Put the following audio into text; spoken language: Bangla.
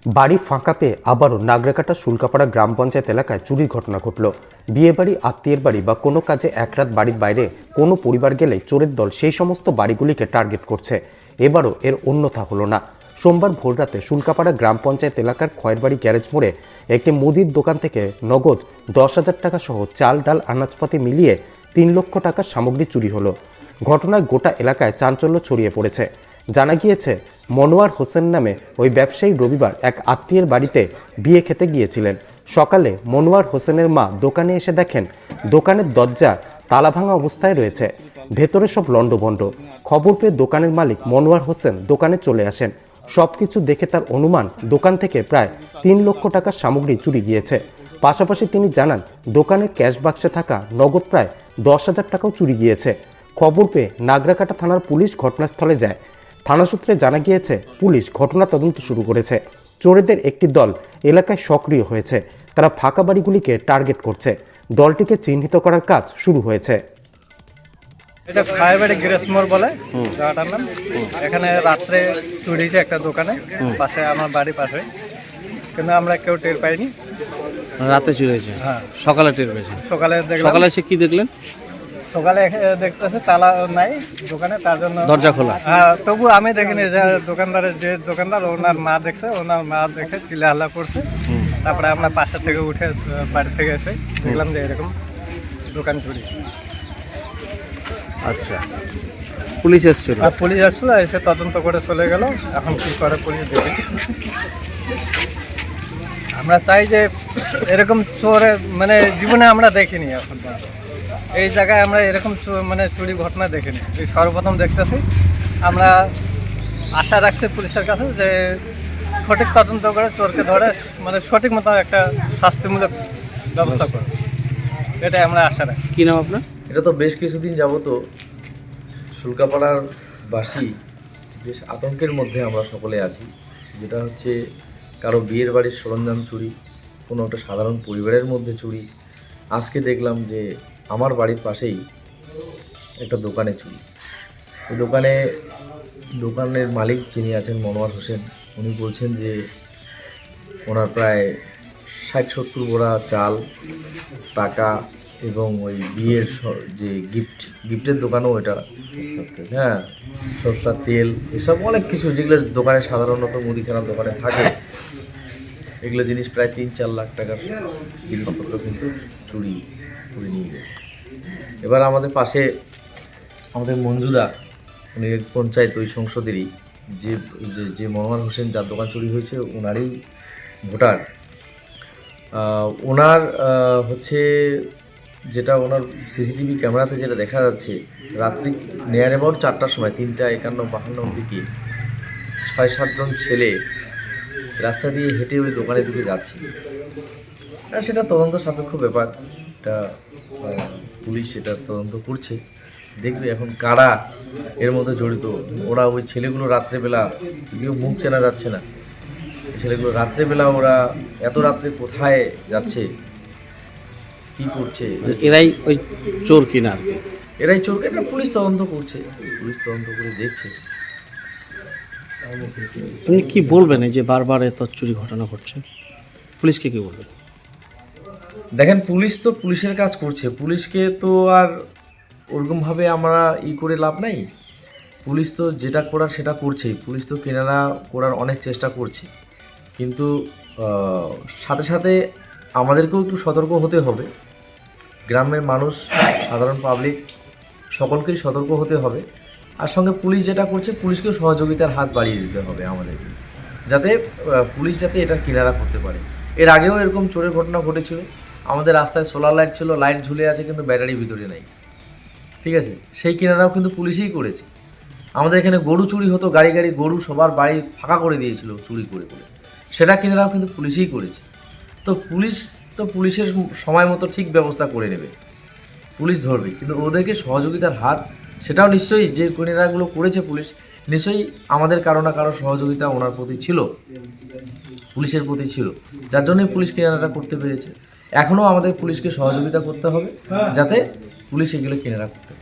বাড়ি ফাঁকা পেয়ে আবারও নাগরাকাটা শুল্কাপাড়া গ্রাম পঞ্চায়েত এলাকায় চুরির ঘটনা ঘটল। বিয়ে বাড়ি, আত্মীয়ের বাড়ি বা কোনো কাজে এক রাত বাড়ির বাইরে কোনো পরিবার গেলে চোরের দল সেই সমস্ত বাড়িগুলিকে টার্গেট করছে। এবারও এর অন্যথা হলো না। সোমবার ভোররাতে শুল্কাপাড়া গ্রাম পঞ্চায়েত এলাকার খয়েরবাড়ি গ্যারেজ মোড়ে একটি মুদির দোকান থেকে নগদ 10,000 টাকা সহ চাল, ডাল, আনাজপাতি মিলিয়ে 3 লক্ষ টাকার সামগ্রী চুরি হলো। ঘটনায় গোটা এলাকায় চাঞ্চল্য ছড়িয়ে পড়েছে। জানা গিয়েছে, মনোয়ার হোসেন নামে ওই ব্যবসায়ী রবিবার এক আত্মীয়ের বাড়িতে বিয়ে খেতে গিয়েছিলেন। সকালে মনোয়ার হোসেনের মা দোকানে এসে দেখেন দোকানের দরজা তালা ভাঙা অবস্থায় রয়েছে, ভেতরে সব লণ্ডভণ্ড। খবর পেয়ে দোকানের মালিক মনোয়ার হোসেন দোকানে চলে আসেন। সবকিছু দেখে তার অনুমান দোকান থেকে প্রায় 3 লক্ষ টাকার সামগ্রী চুরি গিয়েছে। পাশাপাশি তিনি জানান দোকানের ক্যাশ বাক্সে থাকা নগদ প্রায় 10,000 টাকাও চুরি গিয়েছে। খবর পেয়ে নাগরাকাটা থানার পুলিশ ঘটনাস্থলে যায়। থানা সূত্রে জানা গিয়েছে, পুলিশ ঘটনা তদন্ত শুরু করেছে। চোরেদের একটি দল এলাকায় সক্রিয় হয়েছে। তারা ফাঁকা বাড়িগুলিকে টার্গেট করছে। দলটিকে চিহ্নিত করার কাজ শুরু হয়েছে। এটা খয়েরবাড়ি গ্যারেজ মোড় বলে জায়গাটার নাম। এখানে রাত্রে চুরি হয়েছে একটা দোকানে, পাশে আমার বাড়ির পাশে, কিন্তু আমরা কেউ টের পাইনি। রাতে চুরি হয়েছে? হ্যাঁ, সকালে টের পেয়েছে? সকালে দেখলাম। সকালে এসে কি দেখলেন? সকালে দেখতেছে তালা নাই দোকানে, তার জন্য দরজা খোলা। হ্যাঁ, তবু আমি দেখিনি। যে দোকানদার ওনার মা দেখছে, ওনার মা দেখে চিল্লাহাল্লা করছে। তারপরে আমরা পাশে থেকে উঠে বাড়ি থেকে এসে দেখলাম যে এরকম দোকান চুরি। আচ্ছা, পুলিশ এসেছিল? আর পুলিশ আসছিল, এসে তদন্ত করে চলে গেল। এখন কি করে পুলিশ দেখে। আমরা চাই যে এরকম চোরে মানে জীবনে আমরা দেখিনি। এখন এই জায়গায় আমরা এরকম মানে চুরি ঘটনা দেখিনি, এই সর্বপ্রথম দেখতেছি। আমরা আশা রাখছি পুলিশের কাছে যে সঠিক তদন্ত করে চোরকে ধরে মানে সঠিক মতো একটা শাস্তিমূলক ব্যবস্থা করে, এটাই আমরা আশা রাখি। কী নাম আপনার? এটা তো বেশ কিছুদিন যাবত শুল্কাপাড়ার বাসী বেশ আতঙ্কের মধ্যে আমরা সকলে আছি। যেটা হচ্ছে কারো বিয়ের বাড়ির সরঞ্জাম চুরি, কোনো একটা সাধারণ পরিবারের মধ্যে চুরি। আজকে দেখলাম যে আমার বাড়ির পাশেই একটা দোকানে চুরি। এই দোকানের মালিক যিনি আছেন মনোয়ার হোসেন, উনি বলছেন যে ওনার প্রায় 60-70 বোরা চাল, টাকা এবং ওই বিয়ের যে গিফটের দোকানও এটা, হ্যাঁ, সরষার তেল, এসব অনেক কিছু যেগুলো দোকানে সাধারণত মুদিখানার দোকানে থাকে, এগুলো জিনিস প্রায় 3-4 লাখ টাকার জিনিসপত্র কিন্তু চুরি করে নিয়ে গেছে। এবার আমাদের পাশে আমাদের মঞ্জুদা, উনি পঞ্চায়েত ওই সংসদেরই যে মনোয়ার হোসেন যার দোকান চুরি হয়েছে ওনারই ভোটার। ওনার হচ্ছে যেটা ওনার সিসিটিভি ক্যামেরাতে যেটা দেখা যাচ্ছে, রাত্রি নিয়ার অ্যাবাউট 4টার সময়, 3:51-52 দিকে 6-7 জন ছেলে রাস্তা দিয়ে হেঁটে ওই দোকানের দিকে যাচ্ছে। আর সেটা তদন্ত সাপেক্ষ ব্যাপার, এটা পুলিশ সেটা তদন্ত করছে, দেখবে এখন কারা এর মধ্যে জড়িত। ওরা ওই ছেলেগুলো রাত্রেবেলা, কেউ মুখ চেনা যাচ্ছে না, ছেলেগুলো রাত্রেবেলা ওরা এত রাত্রে কোথায় যাচ্ছে, কি করছে, এরাই ওই চোর কিনা আর কি? এরাই চোর। এটা পুলিশ তদন্ত করছে, পুলিশ তদন্ত করে দেখছে। আপনি কি বলবেন এই যে বারবার এত চুরি ঘটনা ঘটছে, পুলিশকে কি বলবেন? দেখেন, পুলিশ তো পুলিশের কাজ করছে, পুলিশকে তো আর ওরকমভাবে আমরা করে লাভ নাই। পুলিশ তো যেটা করার সেটা করছেই, পুলিশ তো কেনারা করার অনেক চেষ্টা করছে, কিন্তু সাথে সাথে আমাদেরকেও একটু সতর্ক হতে হবে। গ্রামের মানুষ, সাধারণ পাবলিক সকলকেই সতর্ক হতে হবে। আর সঙ্গে পুলিশ যেটা করছে, পুলিশকেও সহযোগিতার হাত বাড়িয়ে দিতে হবে আমাদেরকে, যাতে পুলিশ যাতে এটা কিনারা করতে পারে। এর আগেও এরকম চোরের ঘটনা ঘটেছিল। আমাদের রাস্তায় সোলার লাইট ছিল, লাইট ঝুলে আছে কিন্তু ব্যাটারি ভিতরে নাই, ঠিক আছে, সেই কিনারাও কিন্তু পুলিশই করেছে। আমাদের এখানে গরু চুরি হতো, গাড়ি গরু সবার বাড়ি ফাঁকা করে দিয়েছিল চুরি করে, সেটা কিনারাও কিন্তু পুলিশই করেছে। তো পুলিশের সময় মতো ঠিক ব্যবস্থা করে নেবে, পুলিশ ধরবে, কিন্তু ওদেরকে সহযোগিতার হাত সেটাও নিশ্চয়ই, যে কিনারাগুলো করেছে পুলিশ, নিশ্চয়ই আমাদের কারো না কারো সহযোগিতা ওনার প্রতি ছিল, পুলিশের প্রতি ছিল, যার জন্যই পুলিশ কিনারাটা করতে পেরেছে। এখনও আমাদের পুলিশকে সহযোগিতা করতে হবে যাতে পুলিশ এগুলো কিনারা করতে পারে।